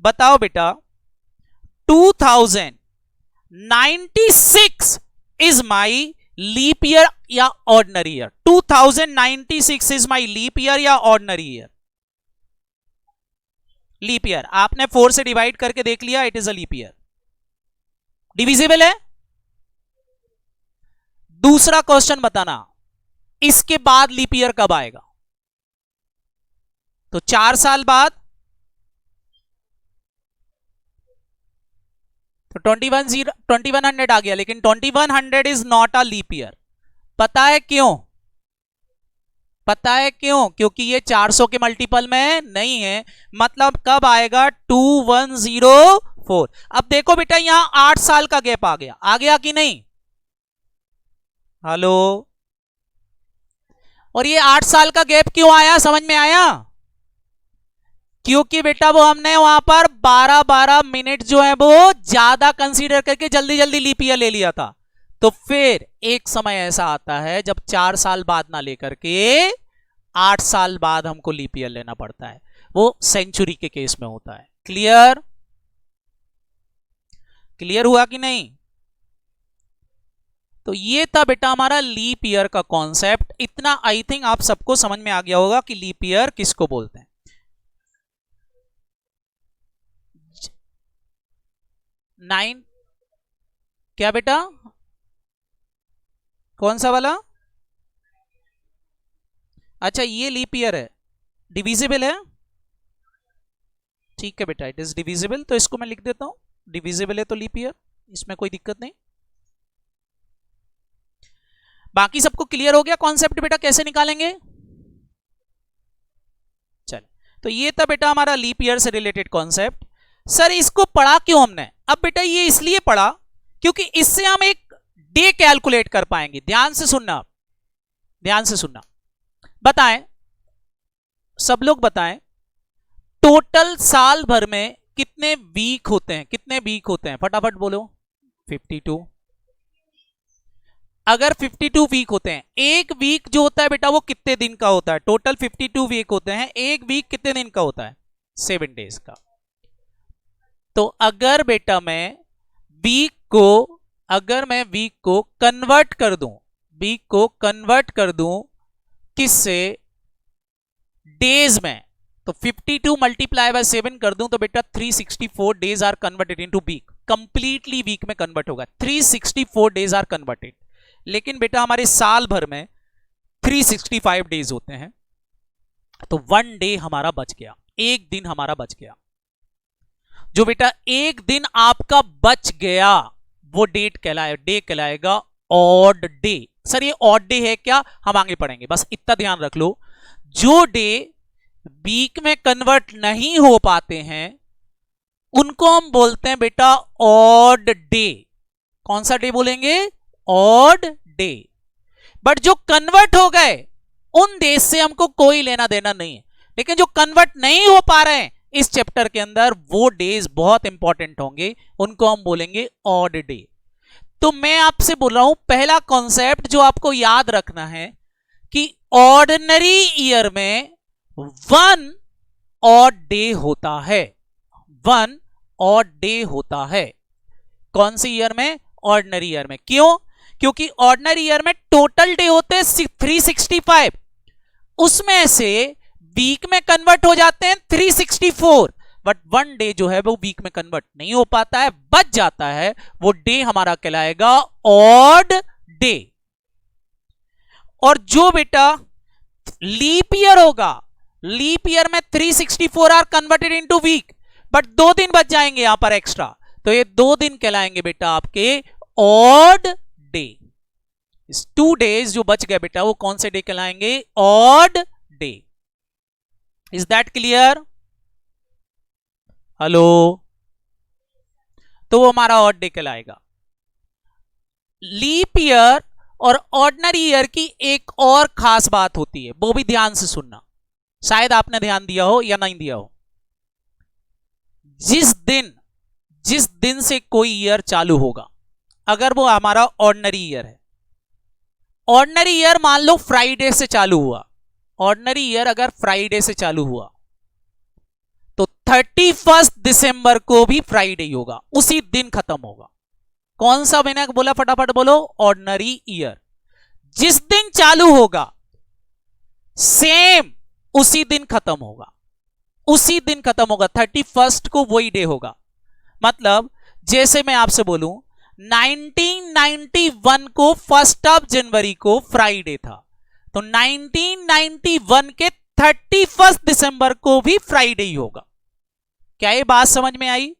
बताओ बेटा 2096 इज माई लीप ईयर या ordinary year? 2096 is my leap year या ऑर्डिनरी ईयर? Leap year. आपने 4 से डिवाइड करके देख लिया, it is a leap year, divisible है। दूसरा क्वेश्चन बताना, इसके बाद लीप ईयर कब आएगा? तो 4 साल बाद तो 2100 आ गया, लेकिन 2100 is not a leap year. पता है क्यों? पता है क्यों? क्योंकि ये 400 के मल्टीपल में नहीं है। मतलब कब आएगा? 2104। अब देखो बेटा यहां 8 साल का गैप आ गया कि नहीं? हेलो, और ये 8 साल का गैप क्यों आया, समझ में आया? क्योंकि बेटा वो हमने वहां पर 12-12 मिनट जो है वो ज्यादा कंसीडर करके जल्दी जल्दी लीप ईयर ले लिया था। तो फिर एक समय ऐसा आता है जब 4 साल बाद ना लेकर के 8 साल बाद हमको लीप ईयर लेना पड़ता है, वो सेंचुरी के केस में होता है। क्लियर? क्लियर हुआ कि नहीं? तो ये था बेटा हमारा लीप ईयर का कॉन्सेप्ट। इतना आई थिंक आप सबको समझ में आ गया होगा कि लीप ईयर किसको बोलते हैं। 9 क्या बेटा? कौन सा वाला? अच्छा ये लीप ईयर है, डिविजिबल है। ठीक है बेटा, इट इज डिविजिबल, तो इसको मैं लिख देता हूं, डिविजिबल है तो लीप ईयर, इसमें कोई दिक्कत नहीं। बाकी सबको क्लियर हो गया कॉन्सेप्ट बेटा कैसे निकालेंगे? चल, तो ये था बेटा हमारा लीप ईयर से रिलेटेड कॉन्सेप्ट। सर इसको पढ़ा क्यों हमने? अब बेटा ये इसलिए पढ़ा क्योंकि इससे हम एक डे कैलकुलेट कर पाएंगे। ध्यान से सुनना, ध्यान से सुनना। बताएं, सब लोग बताएं, टोटल साल भर में कितने वीक होते हैं? कितने वीक होते हैं फटाफट बोलो। 52। अगर 52 वीक होते हैं, एक वीक जो होता है बेटा वो कितने दिन का होता है? टोटल 52 वीक होते हैं, एक वीक कितने दिन का होता है? 7 डेज का। तो अगर बेटा मैं वीक को कन्वर्ट कर दूं, वीक को कन्वर्ट कर दूं किससे? डेज में, तो 52 मल्टीप्लाई बाय 7 कर दूं तो बेटा 364 days are converted into week. Completely week में कन्वर्ट होगा, 364 डेज आर कन्वर्टेड। लेकिन बेटा हमारे साल भर में 365 डेज होते हैं, तो 1 डे हमारा बच गया, एक दिन हमारा बच गया। जो बेटा एक दिन आपका बच गया वो डे कहलाएगा ऑड डे। सर ये ऑड डे है क्या? हम आगे पढ़ेंगे, बस इतना ध्यान रख लो। जो डे वीक में कन्वर्ट नहीं हो पाते हैं उनको हम बोलते हैं बेटा ऑड डे। कौन सा डे बोलेंगे? Odd day. बट जो कन्वर्ट हो गए उन डेज से हमको कोई लेना देना नहीं है, लेकिन जो कन्वर्ट नहीं हो पा रहे हैं इस चैप्टर के अंदर वो डेज बहुत इंपॉर्टेंट होंगे, उनको हम बोलेंगे ऑड डे। तो मैं आपसे बोल रहा हूं पहला कॉन्सेप्ट जो आपको याद रखना है कि ऑर्डिनरी ईयर में 1 ऑड डे होता है, 1 ऑड डे होता है। कौन सी ईयर में? ऑर्डिनरी ईयर में। क्यों? क्योंकि ऑर्डिनरी ईयर में टोटल डे होते हैं 365, उसमें से वीक में कन्वर्ट हो जाते हैं 364, बट 1 डे जो है वो वीक में कन्वर्ट नहीं हो पाता है, बच जाता है, वो डे हमारा कहलाएगा ऑड डे। और जो बेटा लीप ईयर होगा, लीप ईयर में 364 are converted into week, but 2 दिन बच जाएंगे यहां पर एक्स्ट्रा, तो ये 2 दिन कहलाएंगे बेटा आपके ऑड डे। इस 2 डेज जो बच गए बेटा वो कौन से डे कहलाएंगे? Odd day. Is that clear? Hello, तो वो हमारा ऑड डे कहलाएगा। लीप ईयर और ऑर्डिनरी ईयर की एक और खास बात होती है, वो भी ध्यान से सुनना। शायद आपने ध्यान दिया हो या नहीं दिया हो। जिस दिन से कोई ईयर चालू होगा, अगर वो हमारा ऑर्डिनरी ईयर है, ऑर्डिनरी ईयर मान लो फ्राइडे से चालू हुआ, ऑर्डिनरी ईयर अगर फ्राइडे से चालू हुआ तो 31 दिसंबर को भी फ्राइडे ही होगा, उसी दिन खत्म होगा। कौन सा मैंने बोला, फटाफट बोलो, ऑर्डिनरी ईयर। जिस दिन चालू होगा सेम उसी दिन खत्म होगा, उसी दिन खत्म होगा, 31 को वही डे होगा। मतलब जैसे मैं आपसे बोलूं 1991 को 1 जनवरी को फ्राइडे था, तो 1991 के 31 दिसंबर को भी फ्राइडे ही होगा। क्या ये बात समझ में आई?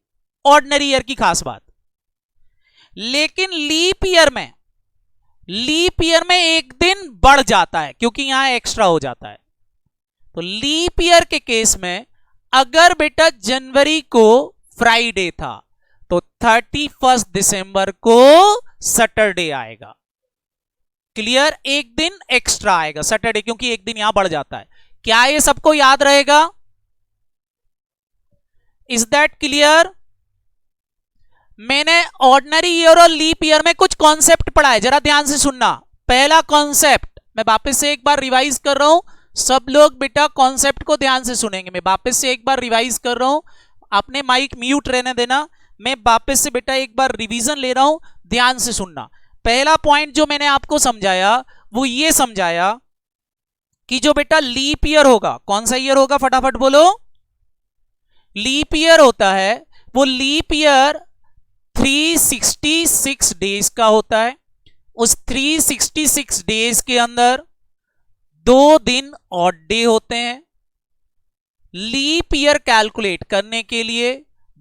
ऑर्डिनरी ईयर की खास बात। लेकिन लीप ईयर में एक दिन बढ़ जाता है क्योंकि यहां एक्स्ट्रा हो जाता है। तो लीप ईयर के केस में अगर बेटा जनवरी को फ्राइडे था तो 31 दिसंबर को सैटरडे आएगा। क्लियर? एक दिन एक्स्ट्रा आएगा सैटरडे, क्योंकि एक दिन यहां बढ़ जाता है। क्या ये सबको याद रहेगा? Is that clear? मैंने ऑर्डिनरी ईयर और लीप ईयर में कुछ कॉन्सेप्ट पढ़ा है, जरा ध्यान से सुनना। पहला कॉन्सेप्ट मैं वापस से एक बार रिवाइज कर रहा हूं, सब लोग बेटा कॉन्सेप्ट को ध्यान से सुनेंगे। मैं वापस से एक बार रिवाइज कर रहा हूं, आपने माइक म्यूट रहने देना। मैं वापस से बेटा एक बार रिवीजन ले रहा हूं, ध्यान से सुनना। पहला पॉइंट जो मैंने आपको समझाया वो ये समझाया कि जो बेटा लीप ईयर होगा, कौन सा ईयर होगा फटाफट बोलो? लीप ईयर होता है, वो लीप ईयर 366 डेज का होता है। उस 366 डेज के अंदर 2 दिन ऑड डे होते हैं। लीप ईयर कैलकुलेट करने के लिए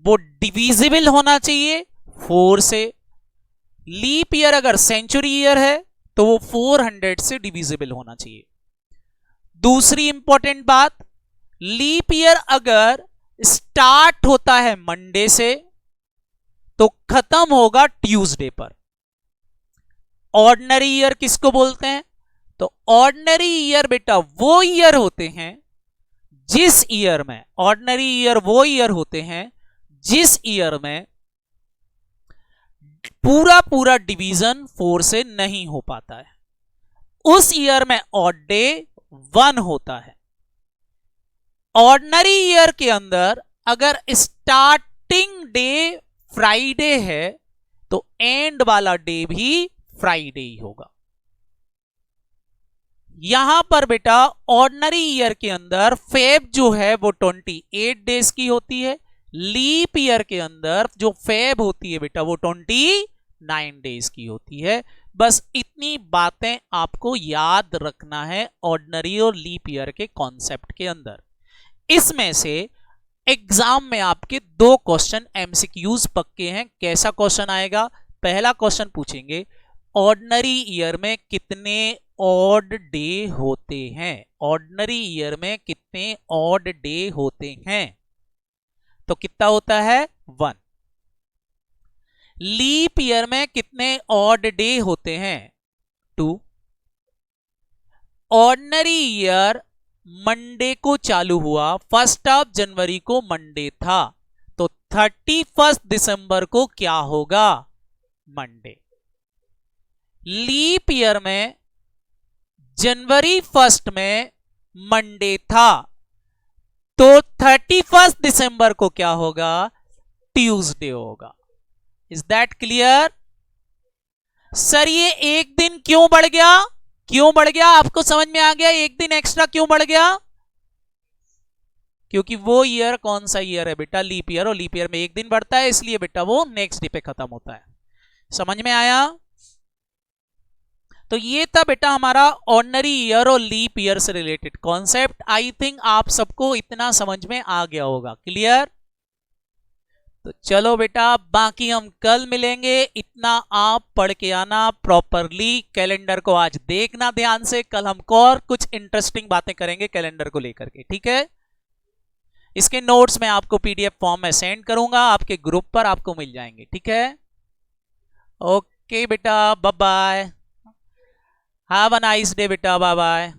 वो डिविजिबल होना चाहिए 4 से। लीप ईयर अगर सेंचुरी ईयर है तो वो 400 से डिविजिबल होना चाहिए। दूसरी इंपॉर्टेंट बात, लीप ईयर अगर स्टार्ट होता है मंडे से तो खत्म होगा ट्यूसडे पर। ऑर्डिनरी ईयर किसको बोलते हैं? तो ऑर्डिनरी ईयर बेटा वो ईयर होते हैं जिस ईयर में, ऑर्डिनरी ईयर वो ईयर होते हैं जिस ईयर में पूरा पूरा डिवीजन 4 से नहीं हो पाता है। उस ईयर में ऑड डे 1 होता है। ऑर्डिनरी ईयर के अंदर अगर स्टार्टिंग डे फ्राइडे है तो एंड वाला डे भी फ्राइडे ही होगा। यहां पर बेटा ऑर्डिनरी ईयर के अंदर फेब जो है वो 28 डेज की होती है। लीप ईयर के अंदर जो फेब होती है बेटा वो 29 डेज की होती है। बस इतनी बातें आपको याद रखना है ऑर्डिनरी और लीप ईयर के कॉन्सेप्ट के अंदर। इसमें से एग्जाम में आपके 2 क्वेश्चन एमसीक्यूज पक्के हैं। कैसा क्वेश्चन आएगा? पहला क्वेश्चन पूछेंगे ऑर्डिनरी ईयर में कितने ऑड डे होते हैं? ऑर्डिनरी ईयर में कितने ऑड डे होते हैं? तो कितना होता है? 1। लीप ईयर में कितने ऑड डे होते हैं? 2। ऑर्डिनरी ईयर मंडे को चालू हुआ, 1 जनवरी को मंडे था, तो 31 दिसंबर को क्या होगा? मंडे। लीप ईयर में जनवरी 1 में मंडे था, तो 31 दिसंबर को क्या होगा? ट्यूसडे होगा। Is that clear? सर ये एक दिन क्यों बढ़ गया? क्यों बढ़ गया? आपको समझ में आ गया एक दिन एक्स्ट्रा क्यों बढ़ गया? क्योंकि वो ईयर कौन सा ईयर है बेटा? लीप ईयर, और लीप ईयर में एक दिन बढ़ता है, इसलिए बेटा वो नेक्स्ट डे पे खत्म होता है। समझ में आया? तो ये था बेटा हमारा ऑर्डिनरी ईयर और लीप ईयर से रिलेटेड कॉन्सेप्ट। आई थिंक आप सबको इतना समझ में आ गया होगा। क्लियर? तो चलो बेटा, बाकी हम कल मिलेंगे। इतना आप पढ़ के आना प्रॉपरली। कैलेंडर को आज देखना ध्यान से, कल हम और कुछ इंटरेस्टिंग बातें करेंगे कैलेंडर को लेकर के। ठीक है? इसके नोट्स मैं आपको पीडीएफ फॉर्म में सेंड करूंगा, आपके ग्रुप पर आपको मिल जाएंगे। ठीक है? ओके बेटा, bye bye, have a nice day बेटा, बाय बाय।